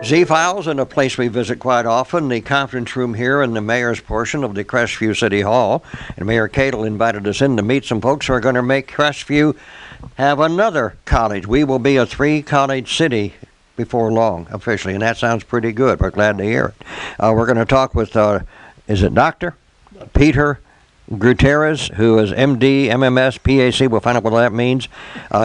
Z-Files, and a place we visit quite often, the conference room here in the mayor's portion of the Crestview City Hall. And Mayor Cadle invited us in to meet some folks who are going to make Crestview have another college. We will be a 3-college city before long, officially, and that sounds pretty good. We're glad to hear it. We're going to talk with, is it Dr. Peter Gutierrez, who is MD, MMS, PAC. We'll find out what that means.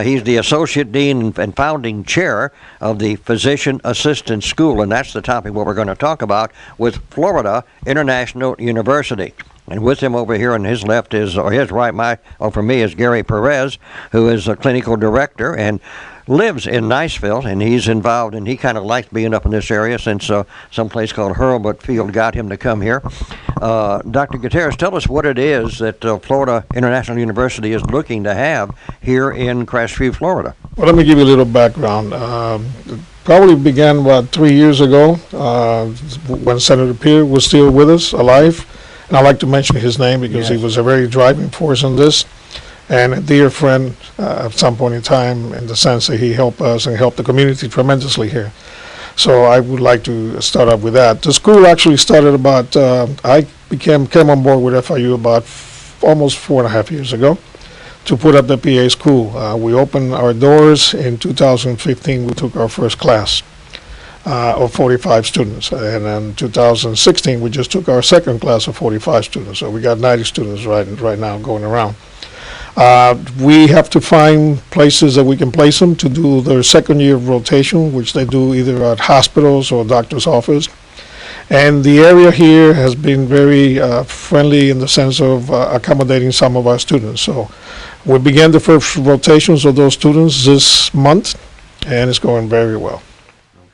He's the Associate Dean and founding chair of the Physician Assistant School, and that's the topic what we're going to talk about with Florida International University. And with him over here on his left is, or his right, for me is Gary Perez, who is a clinical director and lives in Niceville, and he's involved, and he kind of likes being up in this area since some place called Hurlbut Field got him to come here. Dr. Gutierrez, tell us what it is that Florida International University is looking to have here in Crestview, Florida. Well, let me give you a little background. Probably began about 3 years ago when Senator Perez was still with us, alive. And I like to mention his name because he was a very driving force in this, and a dear friend at some point in time, in the sense that he helped us and helped the community tremendously here. So I would like to start off with that. The school actually started about, I came on board with FIU about almost 4.5 years ago to put up the PA school. We opened our doors in 2015. We took our first class of 45 students, and in 2016 we just took our second class of 45 students. So we got 90 students right now going around. We have to find places that we can place them to do their second year of rotation, which they do either at hospitals or doctor's office. And the area here has been very friendly in the sense of accommodating some of our students. So we began the first rotations of those students this month, and it's going very well.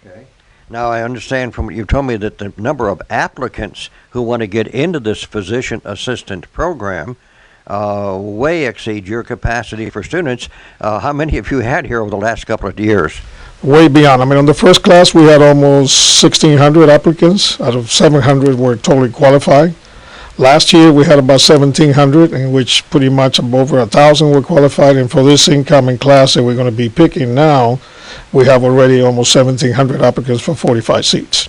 Okay. Now I understand from what you told me that the number of applicants who want to get into this physician assistant program way exceed your capacity for students. How many have you had here over the last couple of years? Way beyond. I mean, on the first class, we had almost 1,600 applicants. Out of 700 were totally qualified. Last year, we had about 1,700, in which pretty much over 1,000 were qualified. And for this incoming class that we're going to be picking now, we have already almost 1,700 applicants for 45 seats.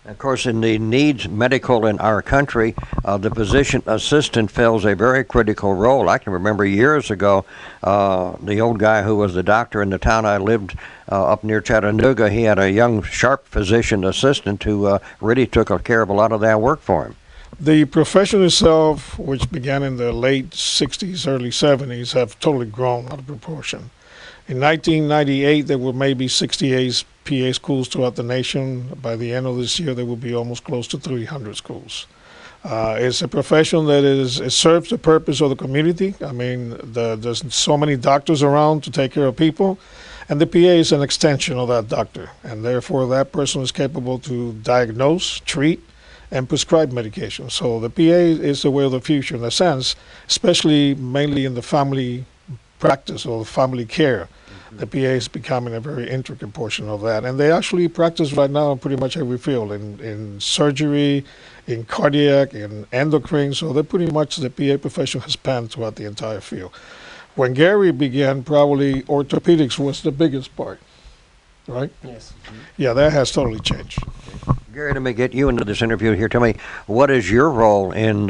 Of course, in the needs medical in our country, the physician assistant fills a very critical role. I can remember years ago, the old guy who was the doctor in the town I lived up near Chattanooga, he had a young, sharp physician assistant who really took care of a lot of that work for him. The profession itself, which began in the late 60s, early 70s, have totally grown out of proportion. In 1998, there were maybe 68 PA schools throughout the nation. By the end of this year, there will be almost close to 300 schools. It's a profession that it serves the purpose of the community. I mean, there's so many doctors around to take care of people, and the PA is an extension of that doctor, and therefore that person is capable to diagnose, treat, and prescribe medication. So the PA is the way of the future in a sense, especially mainly in the family practice or family care. The PA is becoming a very intricate portion of that. And they actually practice right now in pretty much every field, in surgery, in cardiac, in endocrine. So they're pretty much, the PA profession has spanned throughout the entire field. When Gary began, probably orthopedics was the biggest part, right? Yes. Yeah, that has totally changed. Gary, let me get you into this interview here. Tell me, what is your role in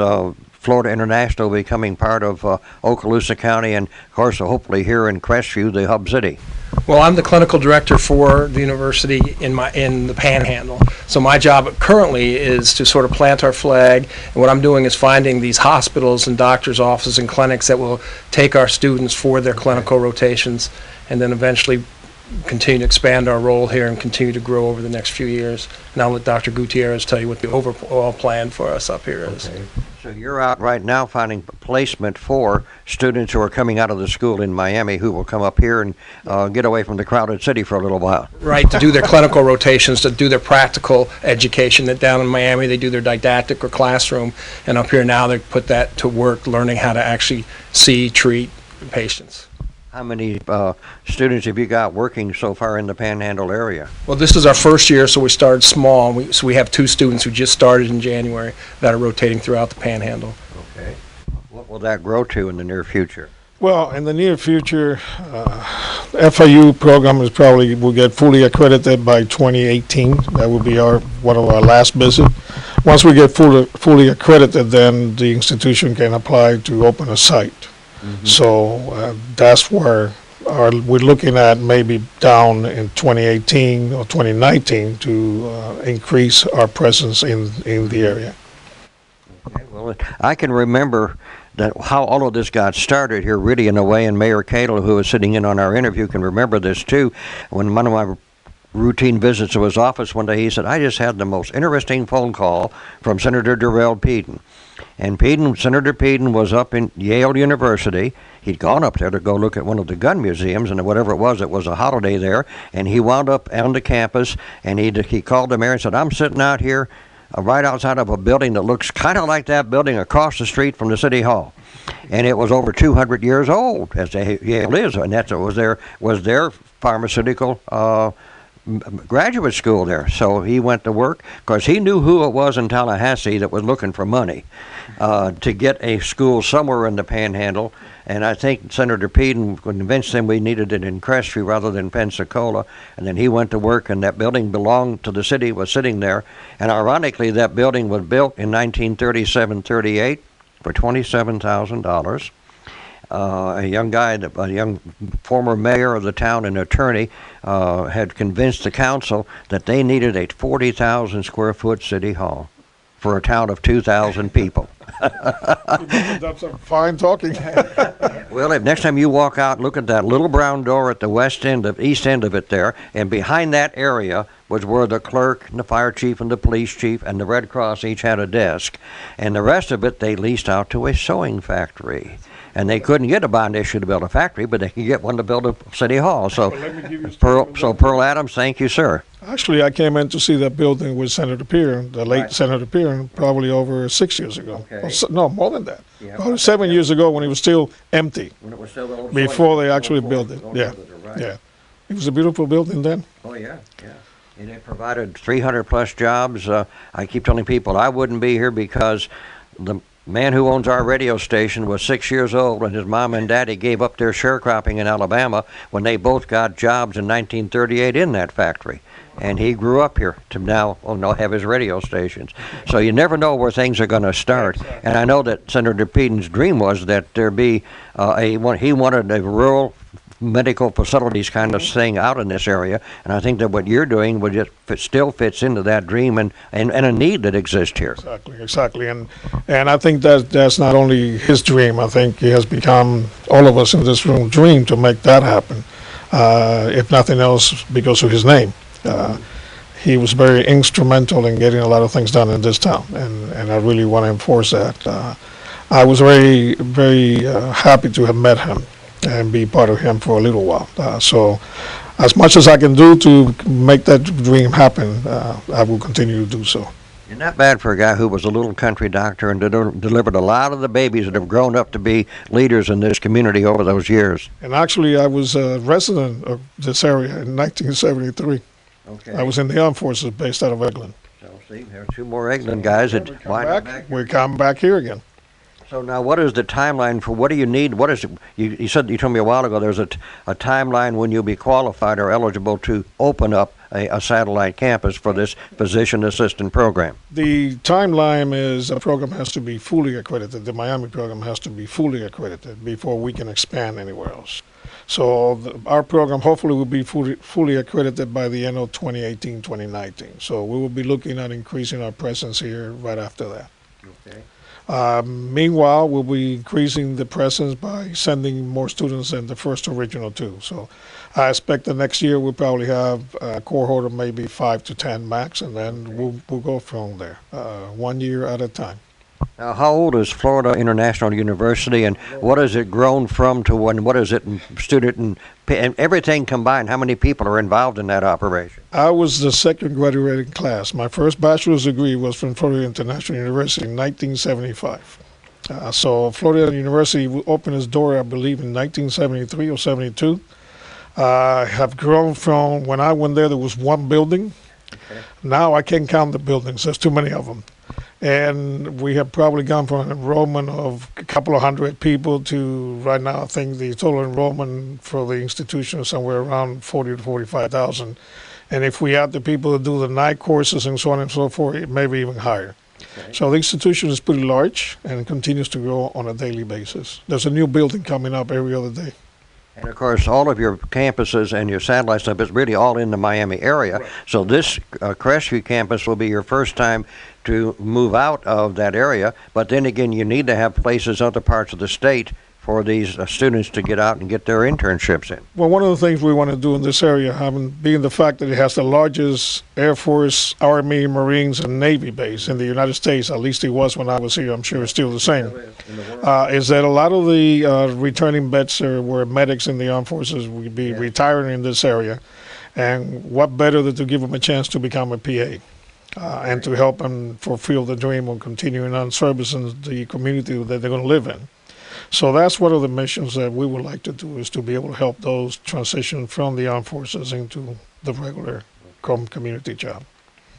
Florida International becoming part of Okaloosa County and, of course, hopefully here in Crestview, the hub city? Well, I'm the clinical director for the university in the Panhandle. So my job currently is to sort of plant our flag, and what I'm doing is finding these hospitals and doctors' offices and clinics that will take our students for their clinical rotations, and then eventually continue to expand our role here and continue to grow over the next few years. And I'll let Dr. Gutierrez tell you what the overall plan for us up here is. Okay. So you're out right now finding placement for students who are coming out of the school in Miami who will come up here and get away from the crowded city for a little while. Right, to do their clinical rotations, to do their practical education. That down in Miami they do their didactic or classroom, and up here now they put that to work, learning how to actually see, treat patients. How many students have you got working so far in the Panhandle area? Well, this is our first year, so we started small. So we have 2 students who just started in January that are rotating throughout the Panhandle. Okay. What will that grow to in the near future? Well, in the near future, FIU program will get fully accredited by 2018. That will be one of our last visits. Once we get fully accredited, then the institution can apply to open a site. So that's where we're looking at maybe down in 2018 or 2019 to increase our presence in the area. Okay, well, I can remember that how all of this got started here, really, in a way, and Mayor Cadle, who was sitting in on our interview, can remember this too. When one of my routine visits to his office one day, he said, I just had the most interesting phone call from Senator Darrell Peden. And Senator Peden was up in Yale University. He'd gone up there to go look at one of the gun museums, and whatever it was a holiday there, and he wound up on the campus, and he called the mayor and said, I'm sitting out here right outside of a building that looks kind of like that building across the street from the City Hall. And it was over 200 years old, as Yale is, and that's was their pharmaceutical graduate school there. So he went to work because he knew who it was in Tallahassee that was looking for money to get a school somewhere in the Panhandle. And I think Senator Peden convinced him we needed it in Crestview rather than Pensacola. And then he went to work, and that building belonged to the city, was sitting there. And ironically, that building was built in 1937-38 for $27,000. A young former mayor of the town and attorney had convinced the council that they needed a 40,000 square foot city hall for a town of 2,000 people. That's a fine talking. Well, if next time you walk out, look at that little brown door at the east end of it there, and behind that area was where the clerk and the fire chief and the police chief and the Red Cross each had a desk, and the rest of it they leased out to a sewing factory. And they couldn't get a bond issue to build a factory, but they could get one to build a city hall. So, Pearl Adams, thank you, sir. Actually, I came in to see that building with Senator Peer, the late Senator Peer, probably over 6 years ago. Okay. No, more than that. Yeah, Probably 7 years ago when it was still empty. When it was still the old Before they actually built it. Yeah. Right. Yeah. It was a beautiful building then. Oh, yeah. And it provided 300 plus jobs. I keep telling people I wouldn't be here because the man who owns our radio station was 6 years old when his mom and daddy gave up their sharecropping in Alabama when they both got jobs in 1938 in that factory. And he grew up here to now have his radio stations. So you never know where things are going to start. And I know that Senator Peden's dream was that there be he wanted a rural medical facilities kind of thing out in this area, and I think that what you're doing still fits into that dream and a need that exists here. Exactly, and I think that's not only his dream. I think it has become all of us in this room dream to make that happen. If nothing else, because of his name. He was very instrumental in getting a lot of things done in this town, and I really want to enforce that. I was very, very happy to have met him and be part of him for a little while. So as much as I can do to make that dream happen, I will continue to do so. You're not bad for a guy who was a little country doctor and delivered a lot of the babies that have grown up to be leaders in this community over those years. And actually, I was a resident of this area in 1973. Okay. I was in the armed forces based out of Eglin. So see, there are two more Eglin guys that We come back here again. So now, what is the timeline for? What do you need? What is it? You told me a while ago there's a timeline when you'll be qualified or eligible to open up a satellite campus for this physician assistant program. The timeline is a program has to be fully accredited. The Miami program has to be fully accredited before we can expand anywhere else. So our program hopefully will be fully accredited by the end of 2018, 2019. So we will be looking at increasing our presence here right after that. Okay. Meanwhile, we'll be increasing the presence by sending more students in the first original two. So I expect the next year we'll probably have a cohort of maybe 5 to 10 max, and then we'll go from there, 1 year at a time. Now, how old is Florida International University, and what has it grown from to when? What is it in student and everything combined? How many people are involved in that operation? I was the second graduating class. My first bachelor's degree was from Florida International University in 1975. So Florida University opened its door, I believe, in 1973 or 72. Have grown from, when I went there was one building. Okay. Now I can't count the buildings. There's too many of them. And we have probably gone from an enrollment of a couple of hundred people to right now, I think the total enrollment for the institution is somewhere around 40 to 45,000. And if we add the people that do the night courses and so on and so forth, it may be even higher. Okay. So the institution is pretty large and continues to grow on a daily basis. There's a new building coming up every other day. And of course, all of your campuses and your satellite stuff is really all in the Miami area. Right. So this Crestview campus will be your first time to move out of that area. But then again, you need to have places other parts of the state for these students to get out and get their internships in. Well, one of the things we want to do in this area, being the fact that it has the largest Air Force, Army, Marines, and Navy base in the United States, at least it was when I was here, I'm sure it's still the same, is that a lot of the returning vets were medics in the armed forces will be retiring in this area. And what better than to give them a chance to become a PA and to help them fulfill the dream of continuing on servicing the community that they're going to live in. So that's one of the missions that we would like to do, is to be able to help those transition from the armed forces into the regular community job.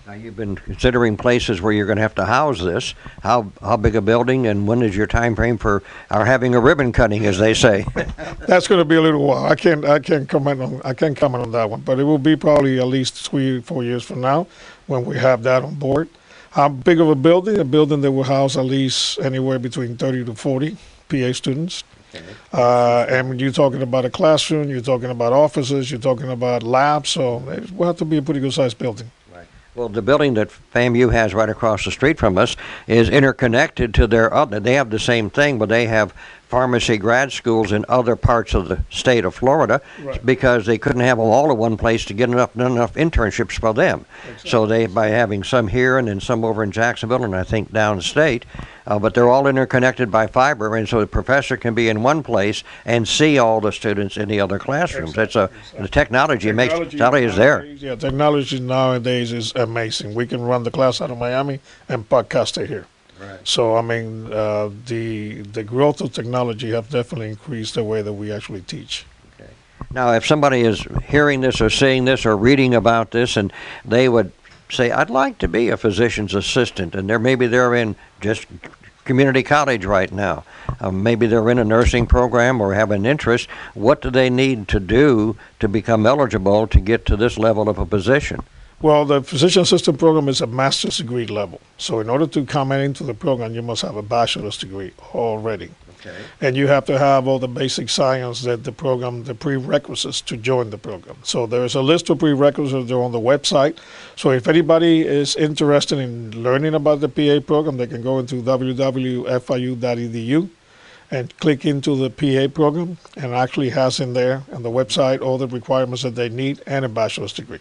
Now, you've been considering places where you're going to have to house this. How big a building, and when is your time frame for our having a ribbon cutting, as they say? That's going to be a little while. I can't comment on that one, but it will be probably at least 3 or 4 years from now when we have that on board. How big of a building? A building that will house at least anywhere between 30 to 40 PA students. Okay. And when you're talking about a classroom, you're talking about offices, you're talking about labs, so it will have to be a pretty good sized building. Right. Well, the building that FAMU has right across the street from us is interconnected to their other. They have the same thing, but they have pharmacy grad schools in other parts of the state of Florida, Right. because they couldn't have them all in one place to get enough internships for them. Exactly. So they, by having some here and then some over in Jacksonville and I think downstate, but they're all interconnected by fiber, and so the professor can be in one place and see all the students in the other classrooms. Exactly. The technology is there. Yeah, technology nowadays is amazing. We can run the class out of Miami and podcast it here. Right. So, I mean, the growth of technology have definitely increased the way that we actually teach. Now, if somebody is hearing this or seeing this or reading about this, and they would say, I'd like to be a physician's assistant, and maybe they're in just community college right now. Maybe they're in a nursing program or have an interest. What do they need to do to become eligible to get to this level of a position? Well, the physician assistant program is a master's degree level. So in order to come into the program, you must have a bachelor's degree already. Okay. And you have to have all the basic science that the program, the prerequisites to join the program. So there's a list of prerequisites. They're on the website. So if anybody is interested in learning about the PA program, they can go into www.fiu.edu and click into the PA program, and actually has in there on the website all the requirements that they need and a bachelor's degree.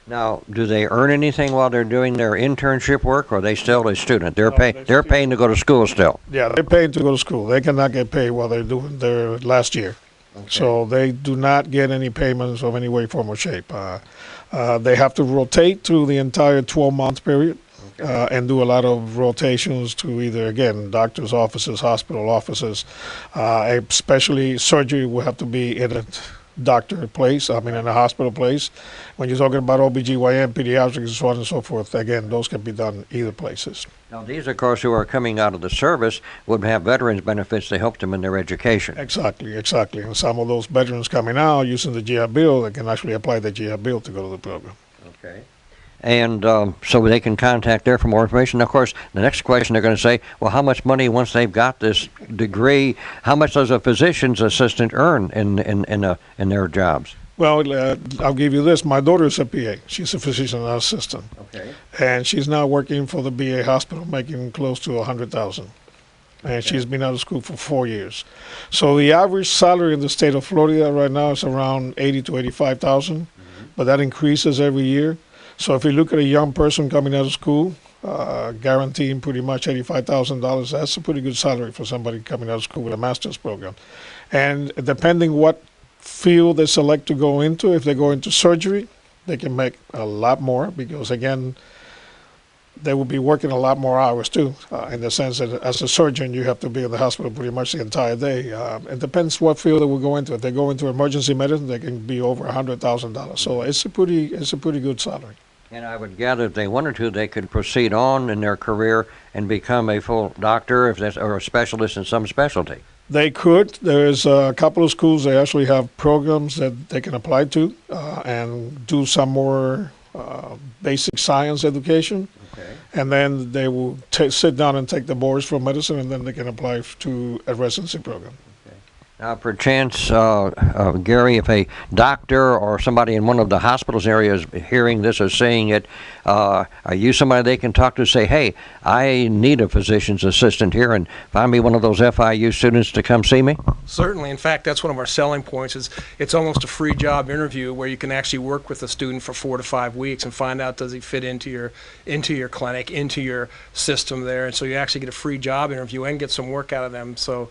Now, do they earn anything while they're doing their internship work, or are they still a student? They're No, they're paying to go to school still. Yeah, they're paying to go to school. They cannot get paid while they're doing their last year. So they do not get any payments of any way, form, or shape. They have to rotate through the entire 12-month period and do a lot of rotations to either, again, doctor's offices, hospital offices, especially surgery will have to be in a doctor place, in a hospital place. When you're talking about OBGYN, pediatrics, so on and so forth, again, those can be done either places. Now, these, of course, who are coming out of the service would have veterans benefits to help them in their education. Exactly. And some of those veterans coming out using the GI Bill, they can actually apply the GI Bill to go to the program. Okay. And so they can contact there for more information. Of course, the next question they're going to say, well, how much money, once they've got this degree, how much does a physician's assistant earn in their jobs? Well, I'll give you this. My daughter is a PA. She's a physician assistant. Okay. And she's now working for the VA hospital, making close to $100,000. And she's been out of school for 4 years. So the average salary in the state of Florida right now is around $80,000 to $85,000, but that increases every year. So if you look at a young person coming out of school, guaranteeing pretty much $85,000, that's a pretty good salary for somebody coming out of school with a master's program. And depending what field they select to go into, if they go into surgery, they can make a lot more because, again, they will be working a lot more hours too, in the sense that as a surgeon, you have to be in the hospital pretty much the entire day. It depends what field they will go into. If they go into emergency medicine, they can be over $100,000. So it's a pretty good salary. And I would gather if they wanted to, they could proceed on in their career and become a full doctor or a specialist in some specialty. They could. There's a couple of schools that actually have programs that they can apply to and do some more basic science education. Okay. And then they will sit down and take the boards for medicine, and then they can apply to a residency program. Now, perchance, Gary, if a doctor or somebody in one of the hospitals areas hearing this or seeing it, are you somebody they can talk to, say, hey, I need a physician's assistant here, and find me one of those FIU students to come see me? Certainly. In fact, that's one of our selling points. Is it's almost a free job interview where you can actually work with a student for 4 to 5 weeks and find out does he fit into your clinic, into your system there. And so you actually get a free job interview and get some work out of them. So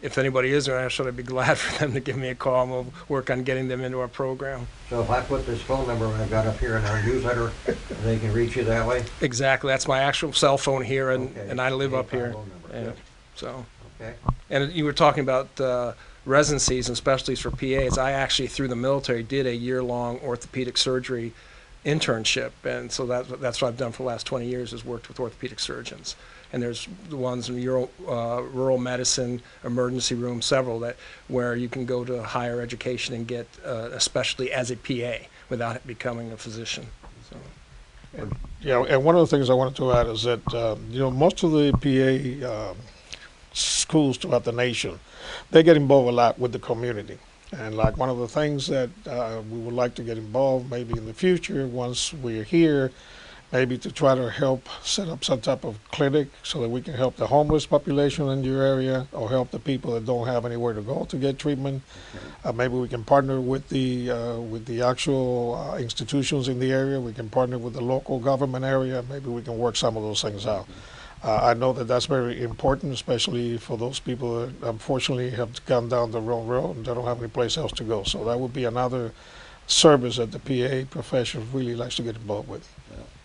if anybody is interested, I'd be glad for them to give me a call, and we'll work on getting them into our program. So if I put this phone number I've got up here in our newsletter, they can reach you that way? Exactly. That's my actual cell phone here, and, Okay. and I live up here. 850 And number. so, Okay. and you were talking about residencies and specialties for PAs. I actually, through the military, did a year-long orthopedic surgery internship, and so that's what I've done for the last 20 years, is worked with orthopedic surgeons. And there's the ones in rural medicine, emergency room, several that where you can go to higher education and get a specialty as a PA without becoming a physician. So. Yeah, and one of the things I wanted to add is that most of the PA schools throughout the nation, they get involved a lot with the community. And like one of the things that we would like to get involved maybe in the future once we're here, maybe to try to help set up some type of clinic so that we can help the homeless population in your area or help the people that don't have anywhere to go to get treatment. Maybe we can partner with the actual institutions in the area. We can partner with the local government area. Maybe we can work some of those things out. I know that that's very important, especially for those people that unfortunately have gone down the wrong road and they don't have any place else to go. So that would be another service that the PA profession really likes to get involved with.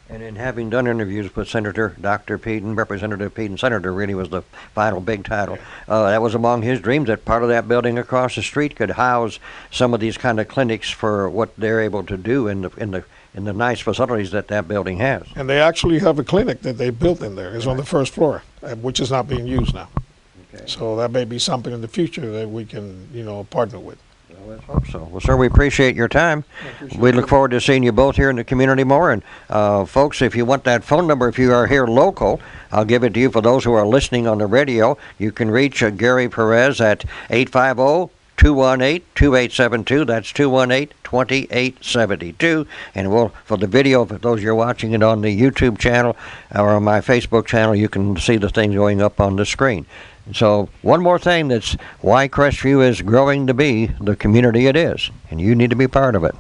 And in having done interviews with Senator Dr. Pete and Representative Pete, and Senator really was the final big title, that was among his dreams that part of that building across the street could house some of these kind of clinics for what they're able to do in the nice facilities that building has. And they actually have a clinic that they built in there. It's on the first floor, which is not being used now. Okay. So that may be something in the future that we can, partner with. Well, let's hope so. Well, sir, we appreciate your time. We look forward to seeing you both here in the community more. And folks, if you want that phone number, if you are here local, I'll give it to you. For those who are listening on the radio, you can reach Gary Perez at 850-218-2872. That's 218-2872. And for the video, for those you're watching it on the YouTube channel or on my Facebook channel, you can see the things going up on the screen. So one more thing, that's why Crestview is growing to be the community it is, and you need to be part of it.